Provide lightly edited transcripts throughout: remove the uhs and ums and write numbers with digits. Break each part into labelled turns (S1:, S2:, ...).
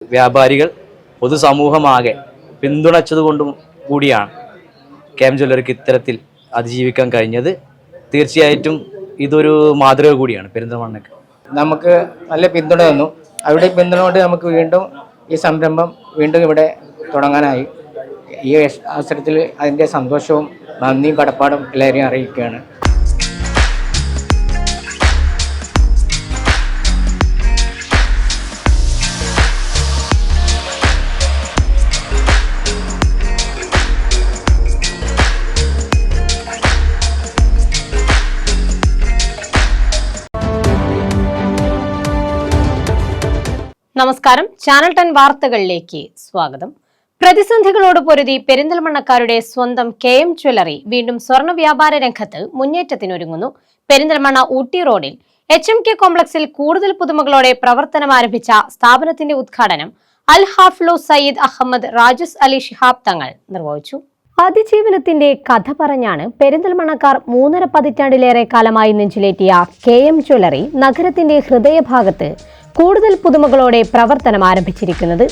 S1: വ്യാപാരികൾ പൊതുസമൂഹമാകെ പിന്തുണച്ചതുകൊണ്ടും കൂടിയാണ് കെ.എം. ജ്വല്ലറിക്ക് ഇത്തരത്തിൽ അതിജീവിക്കാൻ കഴിഞ്ഞത്. തീർച്ചയായിട്ടും ഇതൊരു മാതൃക കൂടിയാണ് പെരിന്തൽമണ്ണയ്ക്ക്.
S2: നമുക്ക് നല്ല പിന്തുണ തന്നു. അവിടെ പിന്തുണ കൊണ്ട് നമുക്ക് വീണ്ടും ഈ സംരംഭം വീണ്ടും ഇവിടെ തുടങ്ങാനായി. ഈ അവസരത്തിൽ അതിൻ്റെ സന്തോഷവും നന്ദിയും കടപ്പാടും എല്ലാവരെയും അറിയിക്കുകയാണ്.
S3: നമസ്കാരം, ചാനൽ 10 വാർത്തകളിലേക്ക് സ്വാഗതം. പ്രതിസന്ധികളോട് പൊരുതി പെരിന്തൽമണ്ണക്കാരുടെ സ്വന്തം കെ.എം. ജ്വല്ലറി വീണ്ടും സ്വർണ്ണ വ്യാപാര രംഗത്ത് മുന്നേറ്റത്തിനൊരുങ്ങുന്നു. പെരിന്തൽമണ്ണ ഊട്ടി റോഡിൽ HMK കോംപ്ലക്സിൽ കൂടുതൽ പുതുമകളോടെ പ്രവർത്തനം ആരംഭിച്ച സ്ഥാപനത്തിന്റെ ഉദ്ഘാടനം അൽ ഹാഫ്ലു സയ്യിദ് അഹമ്മദ് റാജുസ് അലി ശിഹാബ് തങ്ങൾ നിർവഹിച്ചു. അതിജീവനത്തിന്റെ കഥ പറഞ്ഞാണ് പെരിന്തൽമണ്ണക്കാർ 3.5 പതിറ്റാണ്ടിലേറെ കാലമായി നെഞ്ചിലേറ്റിയ കെ.എം. ജ്വല്ലറി നഗരത്തിന്റെ ഹൃദയഭാഗത്ത് കൂടുതൽ പുതുമകളോടെ പ്രവർത്തനം ആരംഭിച്ചിരിക്കുന്നത്.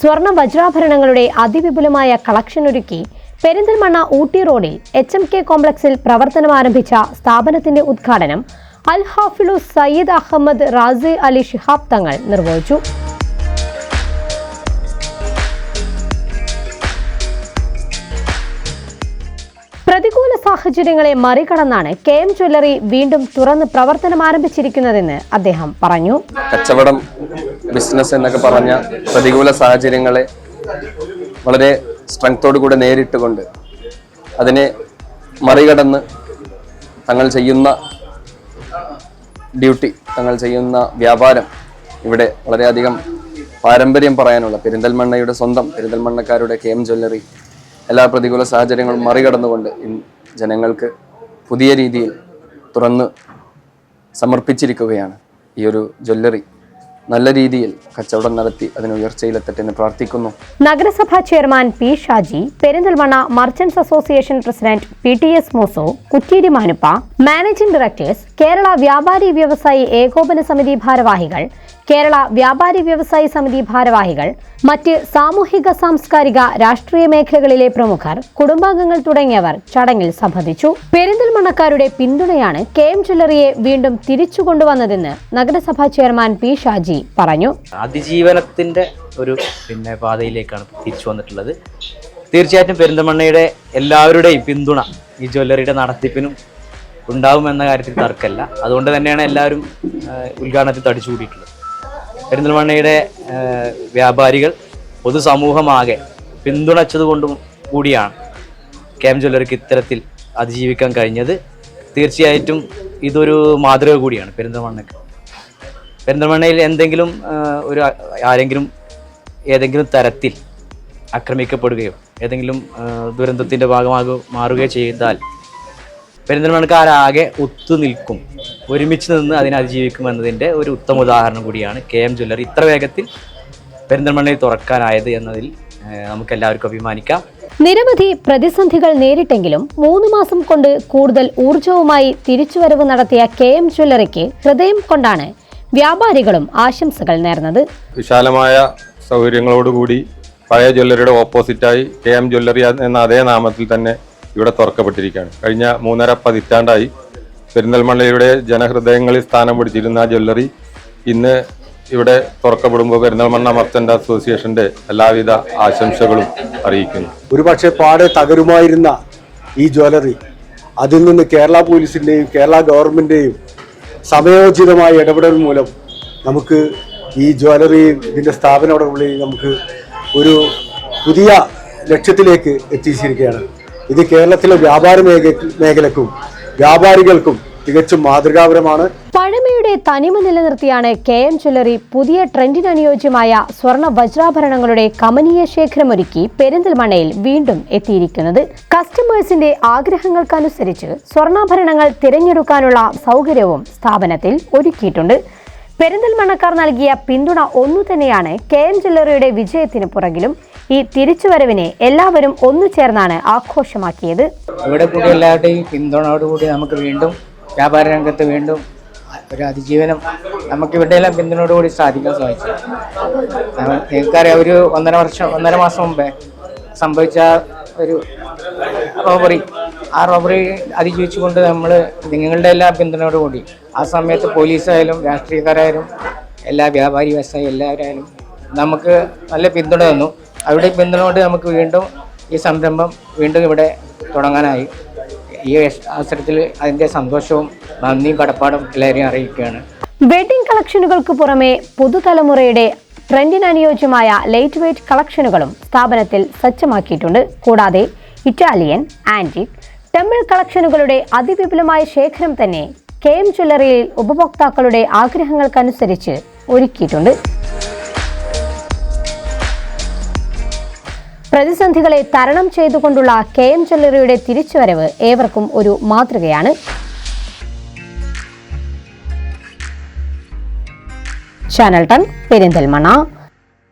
S3: സ്വർണ്ണ വജ്രാഭരണങ്ങളുടെ അതിവിപുലമായ കളക്ഷൻ ഒരുക്കി പെരിന്തൽമണ്ണ ഊട്ടി റോഡിൽ HMK കോംപ്ലക്സിൽ പ്രവർത്തനം ആരംഭിച്ച സ്ഥാപനത്തിന്റെ ഉദ്ഘാടനം അൽ ഹാഫിലു സയ്യിദ് അഹമ്മദ് റാസി അലി ശിഹാബ് തങ്ങൾ നിർവഹിച്ചു. പ്രതികൂല സാഹചര്യങ്ങളെ മറികടന്നാണ് കെ.എം. ജ്വല്ലറി വീണ്ടും തുറന്ന് പ്രവർത്തനം ആരംഭിച്ചിരിക്കുന്നതെന്ന് അദ്ദേഹം പറഞ്ഞു.
S4: കച്ചവടം, ബിസിനസ് എന്നൊക്കെ പറഞ്ഞ പ്രതികൂല സാഹചര്യങ്ങളെ വളരെ സ്ട്രെങ്തോടു കൂടെ നേരിട്ടുകൊണ്ട് അതിനെ മറികടന്ന് തങ്ങൾ ചെയ്യുന്ന ഡ്യൂട്ടി, തങ്ങൾ ചെയ്യുന്ന വ്യാപാരം, ഇവിടെ വളരെയധികം പാരമ്പര്യം പറയാനുള്ള പെരിന്തൽമണ്ണയുടെ സ്വന്തം പെരിന്തൽമണ്ണക്കാരുടെ കെ.എം. ജ്വല്ലറി എല്ലാ പ്രതികൂല സാഹചര്യങ്ങളും മറികടന്നുകൊണ്ട് ജനങ്ങൾക്ക് പുതിയ രീതിയിൽ തുറന്ന് സമർപ്പിച്ചിരിക്കുകയാണ്. ഈ ഒരു ജ്വല്ലറി നല്ല രീതിയിൽ കച്ചവടം നടത്തി അതിന് ഉയർച്ചയിലെത്തട്ടെ എന്ന് പ്രാർത്ഥിക്കുന്നു.
S3: നഗരസഭാ chairman P Shaji, Perinthalmanna merchants association president PTS മൂസോ, കുറ്റിയിടി Manuppa, managing directors, Kerala വ്യാപാരി വ്യവസായി ഏകോപന സമിതി ഭാരവാഹികൾ, കേരള വ്യാപാരി വ്യവസായി സമിതി ഭാരവാഹികൾ, മറ്റ് സാമൂഹിക സാംസ്കാരിക രാഷ്ട്രീയ മേഖലകളിലെ പ്രമുഖർ, കുടുംബാംഗങ്ങൾ തുടങ്ങിയവർ ചടങ്ങിൽ സംബന്ധിച്ചു. പെരിന്തൽമണ്ണക്കാരുടെ പിന്തുണയാണ് കെ.എം. ജ്വല്ലറിയെ വീണ്ടും തിരിച്ചു കൊണ്ടുവന്നതെന്ന് നഗരസഭാ ചെയർമാൻ പി ഷാജി പറഞ്ഞു.
S1: അതിജീവനത്തിന്റെ ഒരു പാതയിലേക്കാണ് തിരിച്ചു വന്നിട്ടുള്ളത്. തീർച്ചയായിട്ടും പെരിന്തൽമണ്ണയുടെ എല്ലാവരുടെയും പിന്തുണ ഈ ജ്വല്ലറിയുടെ നടത്തിപ്പിനും ഉണ്ടാവുമെന്ന കാര്യത്തിൽ തർക്കമില്ല. അതുകൊണ്ട് തന്നെയാണ് എല്ലാവരും ഉദ്ഘാടനത്തിൽ തടിച്ചുകൂടിയിട്ടുള്ളത്. പെരിന്തൽമണ്ണയുടെ വ്യാപാരികൾ പൊതുസമൂഹമാകെ പിന്തുണച്ചതുകൊണ്ടും കൂടിയാണ് കെ.എം. ജ്വല്ലറിക്ക് ഇത്തരത്തിൽ അതിജീവിക്കാൻ കഴിഞ്ഞത്. തീർച്ചയായിട്ടും ഇതൊരു മാതൃക കൂടിയാണ് പെരിന്തൽമണ്ണയ്ക്ക്. പെരിന്തൽമണ്ണയിൽ എന്തെങ്കിലും ആരെങ്കിലും ഏതെങ്കിലും തരത്തിൽ ആക്രമിക്കപ്പെടുകയോ ഏതെങ്കിലും ദുരന്തത്തിൻ്റെ മാറുകയോ ചെയ്താൽ പെരിന്തൽമണ്ണക്കാരാകെ ഒത്തുനിൽക്കും, ഒരുമിച്ച് നിന്ന് അതിനെ അതിജീവിക്കും എന്നതിൻ്റെ ഒരു ഉത്തമ ഉദാഹരണം കൂടിയാണ് കെ.എം. ജ്വല്ലറി ഇത്ര വേഗത്തിൽ പെരിന്തൽമണ്ണയിൽ തുറക്കാനായത് എന്നതിൽ നമുക്ക് എല്ലാവർക്കും അഭിമാനിക്കാം.
S3: നിരവധി പ്രതിസന്ധികൾ നേരിട്ടെങ്കിലും 3 മാസം കൊണ്ട് കൂടുതൽ ഊർജവുമായി തിരിച്ചുവരവ് നടത്തിയ കെ.എം. ജ്വല്ലറിക്ക് ഹൃദയം കൊണ്ടാണ് വ്യാപാരികളും ആശംസകൾ നേർന്നത്.
S5: വിശാലമായ സൗകര്യങ്ങളോടുകൂടി പഴയ ജ്വല്ലറിയുടെ ഓപ്പോസിറ്റായി കെ.എം. ജ്വല്ലറി എന്ന അതേ നാമത്തിൽ തന്നെ ഇവിടെ തുറക്കപ്പെട്ടിരിക്കുകയാണ്. കഴിഞ്ഞ 3.5 പതിറ്റാണ്ടായി പെരിന്തൽമണ്ണയുടെ ജനഹൃദയങ്ങളിൽ സ്ഥാനം പിടിച്ചിരുന്ന ജ്വല്ലറി ഇന്ന് ഇവിടെ തുറക്കപ്പെടുമ്പോൾ പെരിന്തൽമണ്ണ മർച്ചന്റ് അസോസിയേഷന്റെ എല്ലാവിധ ആശംസകളും അറിയിക്കുന്നു.
S6: ഒരുപക്ഷെ പാടെ തകരുമായിരുന്ന ഈ ജ്വല്ലറി അതിൽ നിന്ന് കേരള പോലീസിന്റെയും കേരള ഗവൺമെന്റിന്റെയും സമയോചിതമായ ഇടപെടൽ മൂലം നമുക്ക് ഈ ജ്വല്ലറിയും ഇതിന്റെ സ്ഥാപനത്തോടുകൂടി നമുക്ക് ഒരു പുതിയ ലക്ഷ്യത്തിലേക്ക് എത്തിച്ചിരിക്കുകയാണ്. ഇത് കേരളത്തിലെ വ്യാപാര മേഖലക്കും വ്യാപാരികൾക്കും തികച്ചും മാതൃകാപരമാണ്.
S3: പഴമയുടെ തനിമ നിലനിർത്തിയാണ് കെ.എം. ജ്വല്ലറി പുതിയ ട്രെൻഡിന് അനുയോജ്യമായ സ്വർണ്ണ വജ്രാഭരണങ്ങളുടെ കമനീയ ശേഖരമൊരുക്കി പെരിന്തൽമണ്ണയിൽ വീണ്ടും എത്തിയിരിക്കുന്നത്. കസ്റ്റമേഴ്സിന്റെ ആഗ്രഹങ്ങൾക്കനുസരിച്ച് സ്വർണ്ണാഭരണങ്ങൾ തിരഞ്ഞെടുക്കാനുള്ള സൗകര്യവും സ്ഥാപനത്തിൽ ഒരുക്കിയിട്ടുണ്ട്. പെരിന്തൽമണ്ണക്കാർ നൽകിയ പിന്തുണ ഒന്നു തന്നെയാണ് കെ.എം. ജ്വല്ലറിയുടെ വിജയത്തിന് പുറകിലും. ഈ തിരിച്ചുവരവിനെ എല്ലാവരും ഒന്നു ചേർന്നാണ് ആഘോഷമാക്കിയത്.
S2: ഇവിടെ കൂടി എല്ലാവരുടെയും പിന്തുണയോടുകൂടി നമുക്ക് വീണ്ടും വ്യാപാര രംഗത്ത് വീണ്ടും ഒരു അതിജീവനം നമുക്ക് ഇവിടെയെല്ലാം പിന്തുണയോടുകൂടി സാധിക്കാൻ സാധിച്ചു. നിങ്ങൾക്കറിയാം, ഒരു 1.5 മാസം മുമ്പേ സംഭവിച്ച ഒരു റോബറി, ആ റോബറി അതിജീവിച്ചുകൊണ്ട് നമ്മൾ നിങ്ങളുടെ എല്ലാ പിന്തുണയോടുകൂടി ആ സമയത്ത് പോലീസായാലും രാഷ്ട്രീയക്കാരായാലും എല്ലാ വ്യാപാരി വ്യവസായി എല്ലാവരായാലും നമുക്ക് നല്ല പിന്തുണ തന്നു. അവരുടെ പിന്തുണ കൊണ്ട് നമുക്ക് വീണ്ടും ഈ സംരംഭം വീണ്ടും ഇവിടെ തുടങ്ങാനായി. ഈ അവസരത്തിൽ അതിൻ്റെ സന്തോഷവും നന്ദിയും കടപ്പാടും എല്ലാവരെയും അറിയിക്കുകയാണ്.
S3: വെഡിംഗ് കളക്ഷനുകൾക്ക് പുറമെ പുതുതലമുറയുടെ ട്രെൻഡിന് അനുയോജ്യമായ ലൈറ്റ് വെയ്റ്റ് കളക്ഷനുകളും സ്ഥാപനത്തിൽ സജ്ജമാക്കിയിട്ടുണ്ട്. കൂടാതെ ഇറ്റാലിയൻ, ആന്റിക്, ടെമ്പിൾ കളക്ഷനുകളുടെ അതിവിപുലമായ ശേഖരം തന്നെ KM ജ്വല്ലറിയിൽ ഉപഭോക്താക്കളുടെ ആഗ്രഹങ്ങൾക്കനുസരിച്ച് ഒരുക്കിയിട്ടുണ്ട്. പ്രതിസന്ധികളെ തരണം ചെയ്തുകൊണ്ടുള്ള KM ജ്വല്ലറിയുടെ തിരിച്ചുവരവ് ഏവർക്കും ഒരു മാതൃകയാണ്. ചാനൽ 10 പെരിന്തൽമണ്ണ.